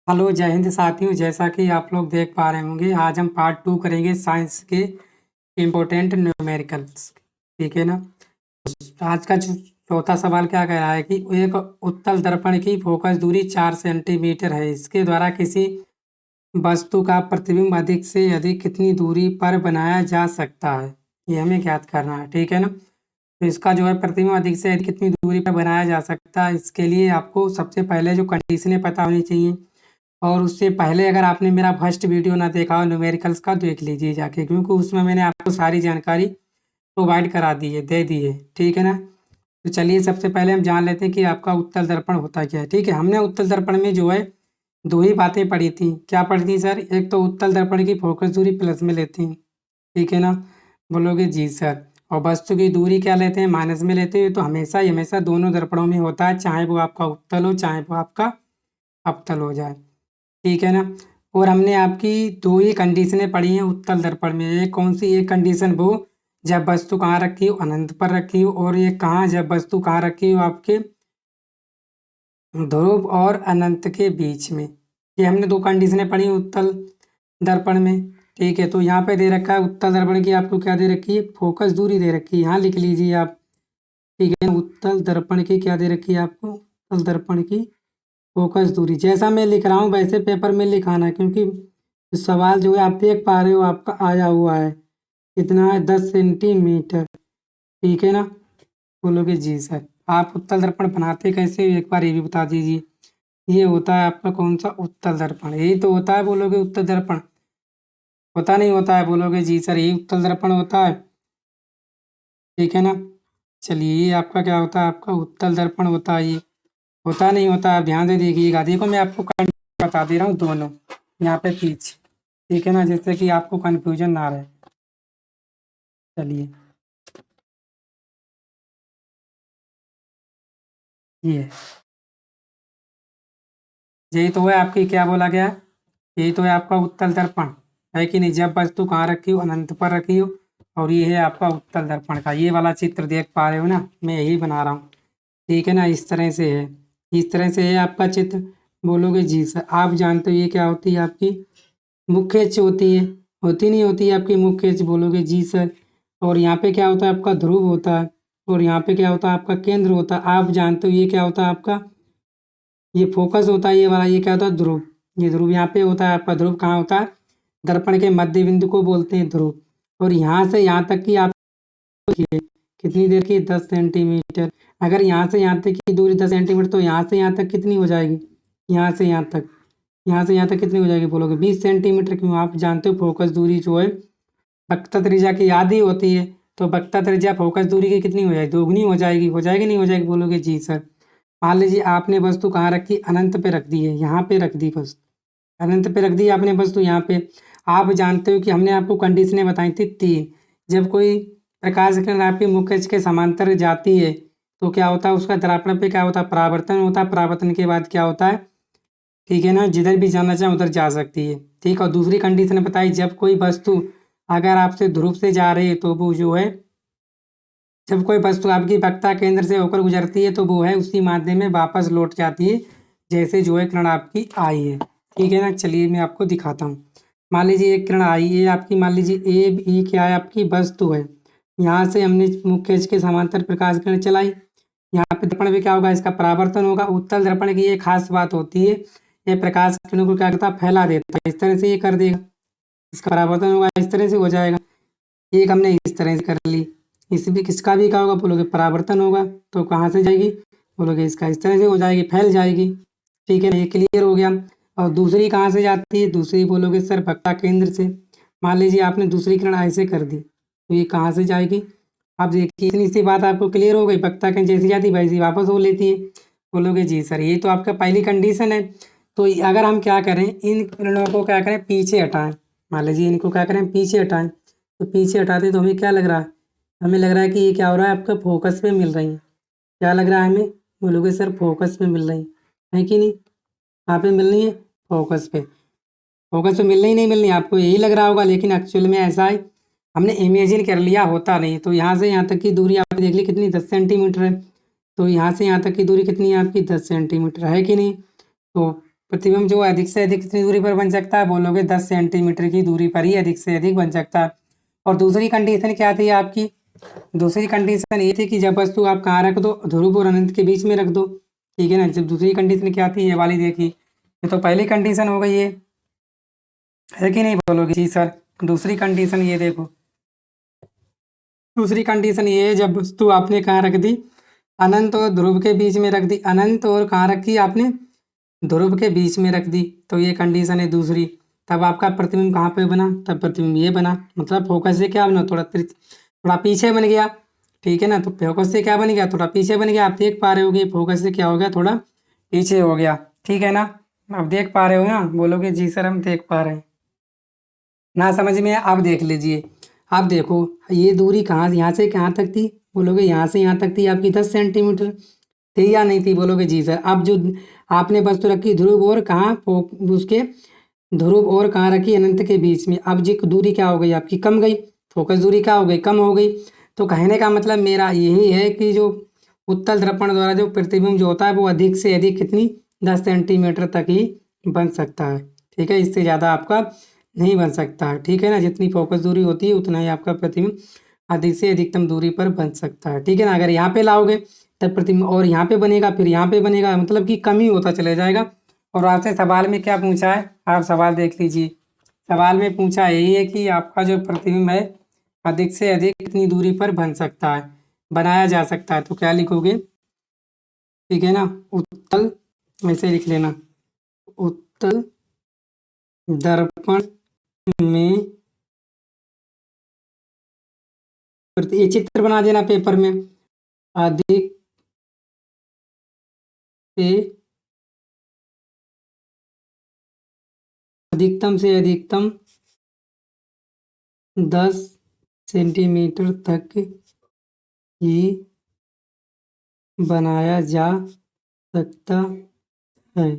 Hello जय हिंद साथियों। जैसा कि आप लोग देख पा रहे होंगे, आज हम पार्ट 2 करेंगे साइंस के इम्पोर्टेंट न्यूमेरिकल्स। ठीक है ना। आज का जो चौथा सवाल क्या कह रहा है कि एक उत्तल दर्पण की फोकस दूरी 4 सेंटीमीटर है। इसके द्वारा किसी वस्तु का प्रतिबिंब अधिक से अधिक कितनी दूरी पर बनाया जा सकता है, ये हमें ज्ञात करना है। ठीक है ना। तो इसका जो है प्रतिबिंब अधिक से अधिक कितनी दूरी पर बनाया जा सकता है, इसके लिए आपको सबसे पहले जो कंडीशनें पता होनी चाहिए। और उससे पहले अगर आपने मेरा फर्स्ट वीडियो ना देखा हो न्यूमेरिकल्स का, देख लीजिए जाके, क्योंकि उसमें मैंने आपको सारी जानकारी प्रोवाइड करा दी है, दे दी है। ठीक है ना। तो चलिए सबसे पहले हम जान लेते हैं कि आपका उत्तल दर्पण होता क्या है। ठीक है, हमने उत्तल दर्पण में जो है दो ही बातें पढ़ी थी। क्या पढ़ी थी सर? एक तो उत्तल दर्पण की फोकस दूरी प्लस में लेते हैं। ठीक है ना। बोलोगे जी सर। और वस्तु की दूरी क्या लेते हैं? माइनस में लेते हैं। तो हमेशा ही हमेशा दोनों दर्पणों में होता है, चाहे वो आपका उत्तल हो चाहे वो आपका अवतल हो जाए। ठीक है ना। और हमने आपकी दो ही कंडीशनें पढ़ी हैं उत्तल दर्पण में। एक कौन सी? एक कंडीशन वो जब वस्तु कहाँ रखी हो? अनंत पर रखी हो। और ये कहाँ? जब वस्तु कहाँ रखी हो? आपके ध्रुव और अनंत के बीच में। ये हमने दो कंडीशनें पढ़ी उत्तल दर्पण में। ठीक है, तो यहाँ पे दे रखा है उत्तल दर्पण की आपको क्या दे रखी है? फोकस दूरी दे रखी है, यहाँ लिख लीजिए आप। ठीक है, उत्तल दर्पण की क्या दे रखी है आपको? उत्तल दर्पण की फोकस दूरी। जैसा मैं लिख रहा हूँ वैसे पेपर में लिखाना है, क्योंकि सवाल जो है आप देख पा रहे हो आपका आया हुआ है कितना है? 10 सेंटीमीटर। ठीक है ना। बोलोगे जी सर। आप उत्तल दर्पण बनाते कैसे हो, एक बार ये भी बता दीजिए। ये होता है आपका कौन सा? उत्तल दर्पण। यही तो होता है, बोलोगे उत्तल दर्पण। होता नहीं होता है? बोलोगे जी सर, यही उत्तल दर्पण होता है। ठीक है ना। चलिए, ये आपका क्या होता है? आपका उत्तल दर्पण होता है। ये होता नहीं होता है? ध्यान से देखिएगा। देखो मैं आपको बता दे रहा हूँ दोनों यहाँ पे पीछे। ठीक है ना, जिससे कि आपको कंफ्यूजन ना रहे। चलिए, ये यही तो है आपकी, क्या बोला गया? यही तो है आपका उत्तल दर्पण, है कि नहीं? जब वस्तु कहाँ रखी हो? अनंत पर रखी हो। और ये है आपका उत्तल दर्पण का ये वाला चित्र, देख पा रहे हो ना? मैं यही बना रहा हूँ। ठीक है ना, इस तरह से है। इस तरह से है आपका चित्र। बोलोगे जी सर। आप जानते हो ये क्या होती है? आपकी मुख्य अक्ष होती है। होती नहीं होती है आपकी मुख्य अक्ष? बोलोगे जी सर। और यहाँ पे क्या होता है? आपका ध्रुव होता है। और यहाँ पे क्या होता है? आपका केंद्र होता है। आप जानते हो ये क्या होता है? आपका ये फोकस होता है, ये वाला। ये क्या होता है? ध्रुव। ये ध्रुव यहाँ पे होता है आपका। ध्रुव कहाँ होता है? दर्पण के मध्य बिंदु को बोलते हैं ध्रुव। और यहाँ से यहाँ तक की आप कितनी देर की? 10 सेंटीमीटर। अगर यहाँ से यहाँ तक की दूरी 10 सेंटीमीटर, तो यहाँ से यहाँ तक कितनी हो जाएगी? यहाँ से यहाँ तक, यहाँ से यहाँ तक कितनी हो जाएगी? बोलोगे 20 सेंटीमीटर। क्यों? आप जानते हो फोकस दूरी जो है वक्रता त्रिज्या की आधी होती है। तो वक्रता त्रिज्या फोकस दूरी की कितनी हो जाएगी? दोगुनी हो जाएगी। हो जाएगी नहीं हो जाएगी? बोलोगे जी सर। मान लीजिए आपने वस्तु कहाँ रखी? अनंत पे रख दी है, यहाँ पे रख दी वस्तु। अनंत पे रख दी आपने वस्तु यहाँ पे। आप जानते हो कि हमने आपको कंडीशनें बताई थी 3। जब कोई प्रकाश किरण आपके मुख्य अक्ष के समांतर जाती है तो क्या होता है? उसका दर्पण पे क्या होता है? परावर्तन होता है। परावर्तन के बाद क्या होता है? ठीक है ना, जिधर भी जाना चाहे उधर जा सकती है। ठीक। और दूसरी कंडीशन बताई, जब कोई वस्तु अगर आपसे ध्रुव से जा रही है तो वो जो है, जब कोई वस्तु आपकी वक्रता केंद्र से होकर गुजरती है तो वो है उसी माध्यम में वापस लौट जाती है, जैसे जो है किरण आपकी आई है। ठीक है ना। चलिए मैं आपको दिखाता हूँ। मान लीजिए एक किरण आई है आपकी, मान लीजिए ए बी क्या है? आपकी वस्तु है। यहाँ से हमने मुख्य अक्ष के समांतर प्रकाश किरण चलाई। यहाँ पे दर्पण में क्या होगा? इसका परावर्तन होगा। उत्तल दर्पण की ये खास बात होती है, ये प्रकाश किरणों को क्या करता है? फैला देता है। इस तरह से ये कर देगा, इसका परावर्तन होगा, इस तरह से हो जाएगा। एक हमने इस तरह से कर ली। इस भी किसका भी क्या होगा? बोलोगे परावर्तन होगा। तो कहाँ से जाएगी? बोलोगे इसका इस तरह से हो जाएगी, फैल जाएगी। ठीक है, ये क्लियर हो गया। और दूसरी कहाँ से जाती है? दूसरी बोलोगे सर वक्रता केंद्र से। मान लीजिए आपने दूसरी किरण ऐसे कर दी, तो ये कहाँ से जाएगी? आप देखिए, इतनी सी बात आपको क्लियर हो गई। वक्रता केंद्र जैसी जाती है वैसी वापस हो लेती है। बोलोगे जी सर, ये तो आपका पहली कंडीशन है। तो अगर हम क्या करें, इन किरणों को क्या करें? पीछे हटाएं। मान लीजिए इनको क्या करें? पीछे हटाएं। तो पीछे हटाते तो हमें क्या लग रहा है? हमें लग रहा है कि ये क्या हो रहा है? आपका फोकस पे मिल रही है। क्या लग रहा है हमें? बोलोगे सर फोकस पे मिल रही है कि नहीं? कहाँ पे मिल रही है? फोकस पे। फोकस पे मिलनी ही नहीं मिलनी, आपको यही लग रहा होगा, लेकिन एक्चुअल में ऐसा है, हमने इमेजिन कर लिया, होता नहीं। तो यहाँ से यहाँ तक की दूरी आपने देख ली कितनी? 10 सेंटीमीटर है। तो यहाँ से यहाँ तक की दूरी कितनी है आपकी? 10 सेंटीमीटर, है कि नहीं? तो प्रतिबिंब जो अधिक से अधिक कितनी दूरी पर बन सकता है, बोलोगे 10 सेंटीमीटर की दूरी पर ही अधिक से अधिक बन सकता है। और दूसरी कंडीशन क्या थी आपकी, दूसरी कंडीशन ये थी कि जब वस्तु आप कहाँ रख दो, ध्रुव और अनंत के बीच में रख दो, ठीक है ना। जब दूसरी कंडीशन क्या थी, ये वाली देखी, ये तो पहली कंडीशन हो गई है कि नहीं, बोलोगे जी सर। दूसरी कंडीशन ये देखो, दूसरी कंडीशन ये है जब वस्तु आपने कहाँ रख दी, अनंत और ध्रुव के बीच में रख दी, अनंत और कहाँ रखी आपने, ध्रुव के बीच में रख दी, तो ये कंडीशन है दूसरी। तब आपका प्रतिबिंब कहाँ पे बना, तब प्रतिबिंब ये बना, मतलब फोकस से क्या बना, थोड़ा पीछे बन गया, ठीक है ना। तो फोकस से क्या बन गया, थोड़ा पीछे बन गया। आप देख पा रहे होगे फोकस से क्या हो गया, थोड़ा पीछे हो गया, ठीक है ना। आप देख पा रहे हो ना, बोलोगे जी सर हम देख पा रहे हैं। ना समझ में आप देख लीजिए। आप देखो ये दूरी कहाँ, यहाँ से कहाँ तक थी, बोलोगे यहाँ से यहाँ तक थी आपकी 10 सेंटीमीटर, थी या नहीं थी, बोलोगे जी सर। अब जो आपने वस्तु रखी ध्रुव और कहाँ, उसके ध्रुव और कहाँ रखी, अनंत के बीच में। अब जी दूरी क्या हो गई आपकी, कम गई, फोकस दूरी क्या हो गई, कम हो गई। तो कहने का मतलब मेरा यही है कि जो उत्तल दर्पण द्वारा जो प्रतिबिंब जो होता है वो अधिक से अधिक कितनी, 10 सेंटीमीटर तक ही बन सकता है, ठीक है। इससे ज़्यादा आपका नहीं बन सकता है, ठीक है ना। जितनी फोकस दूरी होती है उतना ही आपका प्रतिबिंब अधिक से अधिकतम दूरी पर बन सकता है, ठीक है ना। अगर यहाँ पे लाओगे तब प्रतिबिंब और यहाँ पे बनेगा, फिर यहाँ पे बनेगा, मतलब कि कम ही होता चला जाएगा। और आपसे सवाल में क्या पूछा है, आप सवाल देख लीजिए। सवाल में पूछा यही है कि आपका जो प्रतिबिंब है अधिक से अधिक कितनी दूरी पर बन सकता है, बनाया जा सकता है। तो क्या लिखोगे, ठीक है ना, उत्तल, ऐसे लिख लेना, उत्तल दर्पण में, ये चित्र बना देना पेपर में, अधिक से अधिकतम से अधिकतम 10 सेंटीमीटर तक ही बनाया जा सकता है।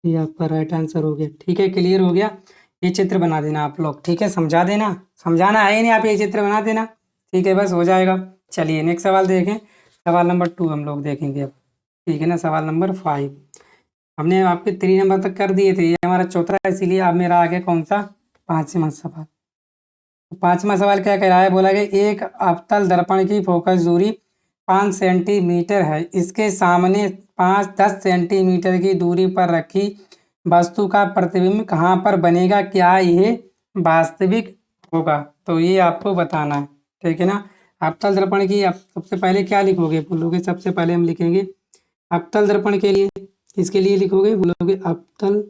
ये आपका राइट आंसर हो गया, ठीक है, क्लियर हो गया। ये चित्र बना देना आप लोग, ठीक है, समझा देना, समझाना है ही नहीं, आप ये चित्र बना देना, ठीक है, बस हो जाएगा। चलिए नेक्स्ट सवाल देखें, सवाल नंबर 2 हम लोग देखेंगे अब, ठीक है ना। सवाल नंबर 5 हमने आपके 3 नंबर तक कर दिए थे, ये हमारा चौथा है, इसीलिए अब मेरा आगे कौन सा, 5वां सवाल। तो 5वां सवाल क्या कह रहा है, बोला कि एक अवतल दर्पण की फोकस दूरी 5 सेंटीमीटर है, इसके सामने 10 सेंटीमीटर की दूरी पर रखी वस्तु का प्रतिबिंब कहाँ पर बनेगा, क्या यह वास्तविक होगा। तो ये आपको बताना है, ठीक है ना। अवतल दर्पण की आप सबसे पहले क्या लिखोगे, बोलोगे सबसे पहले हम लिखेंगे अवतल दर्पण के लिए, इसके लिए लिखोगे, बोलोगे अवतल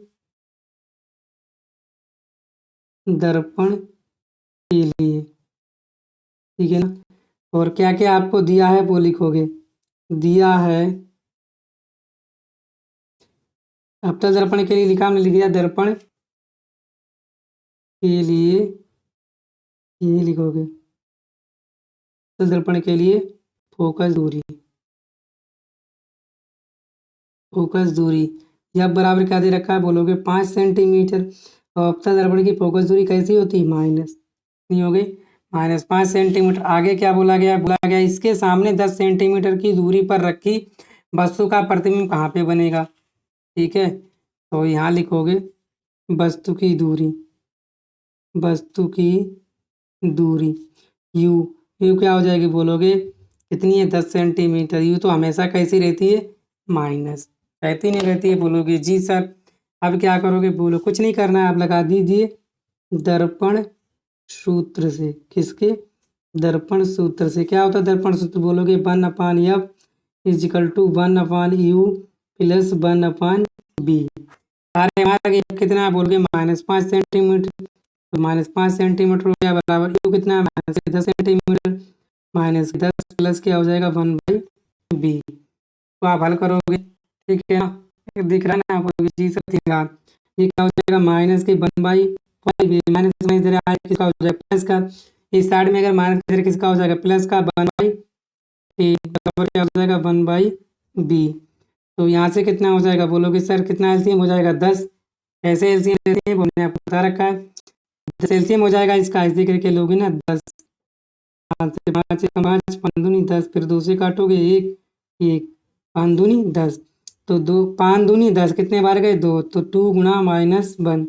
दर्पण के लिए, ठीक है ना। और क्या क्या आपको दिया है वो लिखोगे, दिया है अवतल दर्पण के लिए लिखा, हमने लिख दिया दर्पण के लिए, ये लिखोगे अवतल दर्पण के लिए फोकस दूरी, फोकस दूरी यह बराबर क्या दे रखा है, बोलोगे 5 सेंटीमीटर। और अवतल दर्पण की फोकस दूरी कैसी होती है, माइनस, नहीं हो गई, -5 सेंटीमीटर। आगे क्या बोला गया, बोला गया इसके सामने 10 सेंटीमीटर की दूरी पर रखी वस्तु का प्रतिबिंब कहाँ पे बनेगा, ठीक है। तो यहाँ लिखोगे वस्तु की दूरी, वस्तु की दूरी यू, यू क्या हो जाएगी, बोलोगे कितनी है, 10 सेंटीमीटर। यू तो हमेशा कैसी रहती है, माइनस, रहती नहीं रहती है, बोलोगे जी सर। अब क्या करोगे, बोलो कुछ नहीं करना है, आप लगा दीजिए दर्पण सूत्र से, किसके, दर्पण सूत्र से। क्या होता है दर्पण सूत्र, बोलोगे 1/f = 1/u + 1/b। सारे हमारा कितना, बोलोगे -5 सेंटीमीटर, तो -5 सेंटीमीटर हो गया बराबर यू कितना, -10 सेंटीमीटर, -10 प्लस क्या हो जाएगा 1/b। तो आप हल करोगे, ठीक है ना, दिख रहा है ना आपको, जी सर दिख रहा। ये क्या हो जाएगा, माइनस के 1/5, माइनस में इधर आए किसका हो जाएगा, प्लस का, इस साइड में अगर माइनस इधर किसका हो जाएगा, प्लस का, 1/a बराबर क्या हो जाएगा 1/b। तो यहाँ से कितना हो जाएगा, बोलोगे सर कितना एलसीएम हो जाएगा 10, कैसे एलसीएम लेते हैं वो मैंने आपको बता रखा है। 10 एलसीएम हो जाएगा इसका, ऐसे करके लोगे ना 10, 5 से 5 5 5 दूनी 10, फिर 2 से काटोगे 1 1 5 दूनी 10, तो 5 दूनी 10, कितने बार गए 2, तो 2 गुणा -1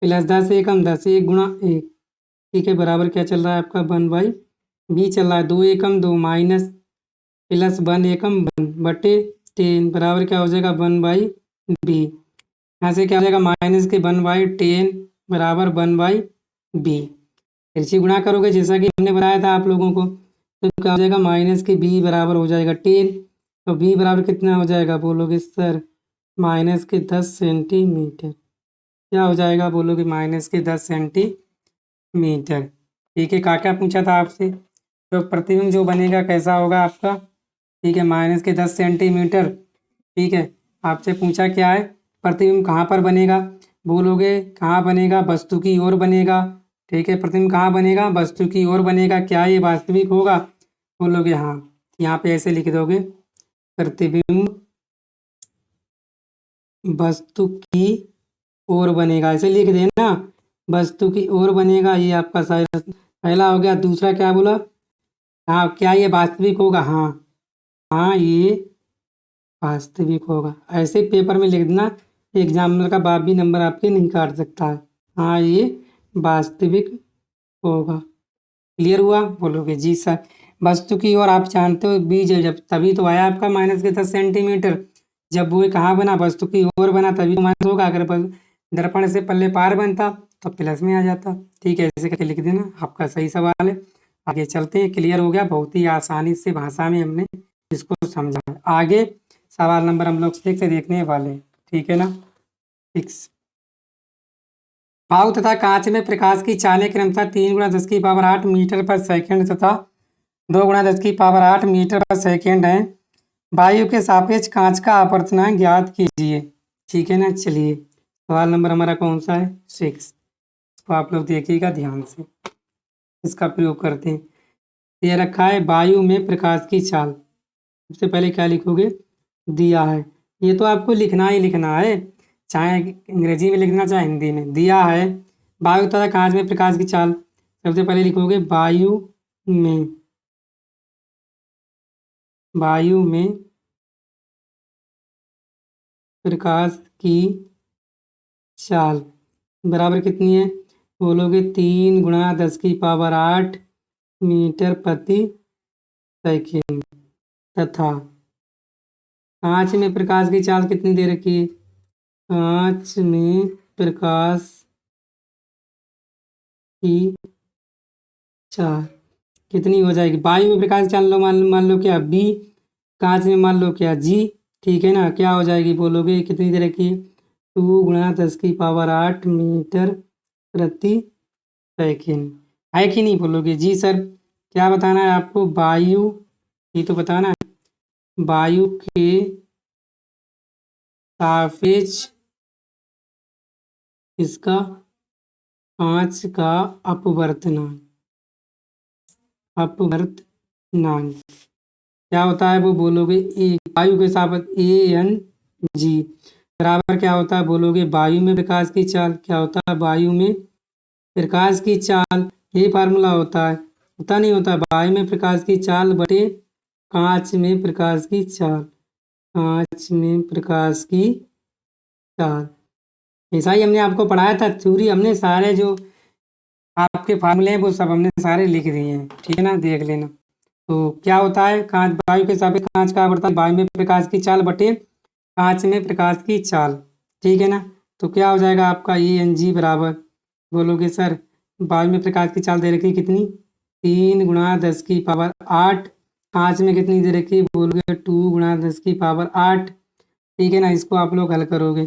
प्लस 10 एकम 10, 1 गुणा 1, ठीक है, बराबर क्या चल रहा है आपका 1/b चल रहा है, 2 एकम 2 माइनस प्लस 1 एकम 1 बटे 10 बराबर क्या हो जाएगा 1/b। यहाँ से क्या हो जाएगा माइनस के 1/10 बराबर 1/b। फिर से गुणा करोगे जैसा कि हमने बताया था आप लोगों को, तो क्या हो जाएगा माइनस के b बराबर हो जाएगा 10, तो b बराबर कितना हो जाएगा बोलोगे सर माइनस के 10 सेंटीमीटर। क्या हो जाएगा बोलोगे माइनस के 10 सेंटीमीटर। ठीक है, क्या पूछा था आपसे, तो प्रतिबिंब जो बनेगा कैसा होगा आपका, ठीक है, माइनस के 10 सेंटीमीटर। ठीक है, आपसे पूछा क्या है प्रतिबिंब कहाँ पर बनेगा, बोलोगे कहाँ बनेगा वस्तु की ओर बनेगा। ठीक है, प्रतिबिंब कहाँ बनेगा वस्तु की ओर बनेगा, क्या ये वास्तविक होगा, बोलोगे हाँ, यहाँ पे ऐसे लिख दोगे प्रतिबिंब वस्तु की ओर बनेगा, ऐसे लिख देना वस्तु की ओर बनेगा, ये आपका पहला हो गया। दूसरा क्या बोला, हाँ क्या ये वास्तविक होगा, हाँ हाँ ये वास्तविक होगा, ऐसे पेपर में लिख देना, एग्जामिनर का बाप भी नंबर आपके नहीं काट सकता है। हाँ ये वास्तविक होगा। क्लियर हुआ, बोलोगे जी सर। वस्तु की ओर आप जानते हो बीज है, जब तभी तो आया आपका माइनस के 10 सेंटीमीटर, जब वो कहाँ बना वस्तु की ओर बना तभी तो माइनस होगा, अगर दर्पण से पल्ले पार बनता तो प्लस में आ जाता। ठीक है, ऐसे करके लिख देना, आपका सही सवाल है। आगे चलते हैं, क्लियर हो गया, बहुत ही आसानी से भाषा में हमने इसको समझा। आगे सवाल नंबर हम लोग 6 से देखने वाले, ठीक है ना, 6। भाव तथा कांच में प्रकाश की चालें क्रमशः 3 × 10⁸ मीटर पर सेकंड तथा 2 × 10⁸ मीटर पर सेकंड है। वायु के सापेक्ष कांच का अपवर्तनांक ज्ञात कीजिए। ठीक है ना, चलिए सवाल नंबर हमारा कौन सा है 6, इसको आप लोग देखिएगा ध्यान से, इसका प्रयोग करते हैं। ये रखा है वायु में प्रकाश की चाल, सबसे पहले क्या लिखोगे दिया है, ये तो आपको लिखना ही लिखना है, चाहे अंग्रेजी में लिखना चाहे हिंदी में। दिया है वायु तथा कांच में प्रकाश की चाल, सबसे पहले लिखोगे वायु में प्रकाश की चाल बराबर कितनी है, बोलोगे 3 × 10⁸ मीटर प्रति सेकंड, तथा कांच में प्रकाश की चाल कितनी दे रखी है, कांच में प्रकाश की चाल कितनी हो जाएगी, वायु में प्रकाश की चाल लो मान लो क्या b, कांच में मान लो क्या g। ठीक है ना, क्या हो जाएगी बोलोगे कितनी दे रखी है 2 × 10⁸ मीटर प्रति सेकंड, है कि नहीं, बोलोगे जी सर। क्या बताना है आपको, वायु, ये तो बताना है वायु के सापेक्ष इसका कांच का अपवर्तनांक क्या होता है वो बोलोगे वायु के सापेक्ष ANG बराबर क्या होता है बोलोगे वायु में प्रकाश की चाल, क्या होता है वायु में प्रकाश की चाल, ये फार्मूला होता है, पता नहीं होता, वायु में प्रकाश की चाल बटे कांच में प्रकाश की चाल, कांच में प्रकाश की चाल। ऐसा ही हमने आपको पढ़ाया था थ्योरी, हमने सारे जो आपके फार्मूले हैं वो सब हमने सारे लिख दिए हैं, ठीक है ना, देख लेना। तो क्या होता है कांच, वायु के सापेक्ष कांच का अपवर्तन वायु में प्रकाश की चाल बटे कांच में प्रकाश की चाल, ठीक है ना। तो क्या हो जाएगा आपका ANG बराबर, बोलोगे सर वायु में प्रकाश की चाल दे रखी कितनी 3 × 10⁸, कांच में कितनी दे रखी बोलोगे 2 × 10⁸। ठीक है ना, इसको आप लोग हल करोगे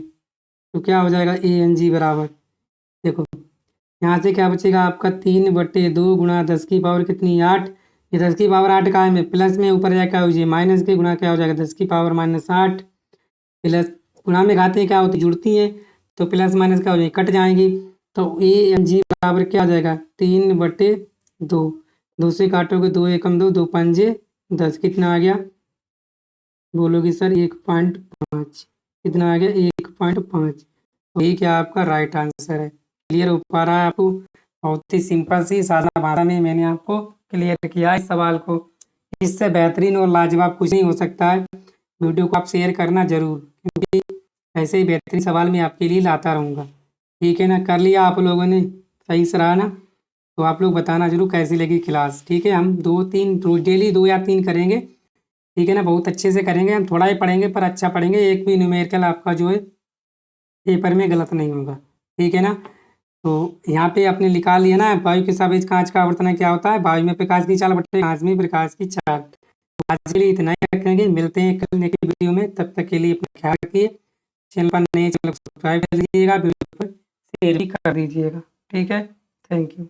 तो क्या हो जाएगा ANG बराबर, देखो यहाँ से क्या बचेगा आपका 3/2 × 10⁻, कितनी 8, ये 10⁻8 का है में प्लस में ऊपर जाए क्या हो जाए माइनस के गुणा क्या हो जाएगा 10⁻−8, प्लस गुणा में घातें क्या होती जुड़ती हैं तो प्लस माइनस क्या हो जाएगी कट जाएंगी, तो ANG बराबर क्या आ जाएगा 3/2, 2 से काटोगे 2 एकम 2, 2 पंजे 10, कितना आ गया बोलोगे सर 1.5, कितना आ गया 1.5, यही क्या आपका राइट आंसर है। क्लियर हो पा रहा है आपको, बहुत ही सिंपल सी सादा भाषा में मैंने आपको क्लियर किया इस सवाल को, इससे बेहतरीन और लाजवाब कुछ नहीं हो सकता है। वीडियो को आप शेयर करना ज़रूर, क्योंकि ऐसे ही बेहतरीन सवाल मैं आपके लिए लाता रहूँगा। ठीक है ना? कर लिया आप लोगों ने? सही से रहा ना? तो आप लोग बताना ज़रूर कैसी लगी क्लास। ठीक है? हम 2-3 रोज़ डेली 2 या 3 करेंगे। ठीक है ना? बहुत अच्छे से करेंगे, हम थोड़ा ही पढ़ेंगे पर अच्छा पढ़ेंगे। एक भी न्यूमेरिकल आपका जो है पेपर में गलत नहीं होगा। ठीक है ना? तो यहाँ पे आपने लिखा लिया ना, वायु के सापेक्ष कांच का आवर्तन क्या होता है? वायु में प्रकाश की चाल बटे कांच में प्रकाश की चाल। तो आज के लिए इतना ही रखेंगे, मिलते हैं कल नेक्स्ट वीडियो में। तब तक के लिए अपना ख्याल रखिए। चैनल पर नए चैनल सब्सक्राइब कर लीजिएगा, वीडियो पर शेयर भी कर दीजिएगा। ठीक है? Thank you.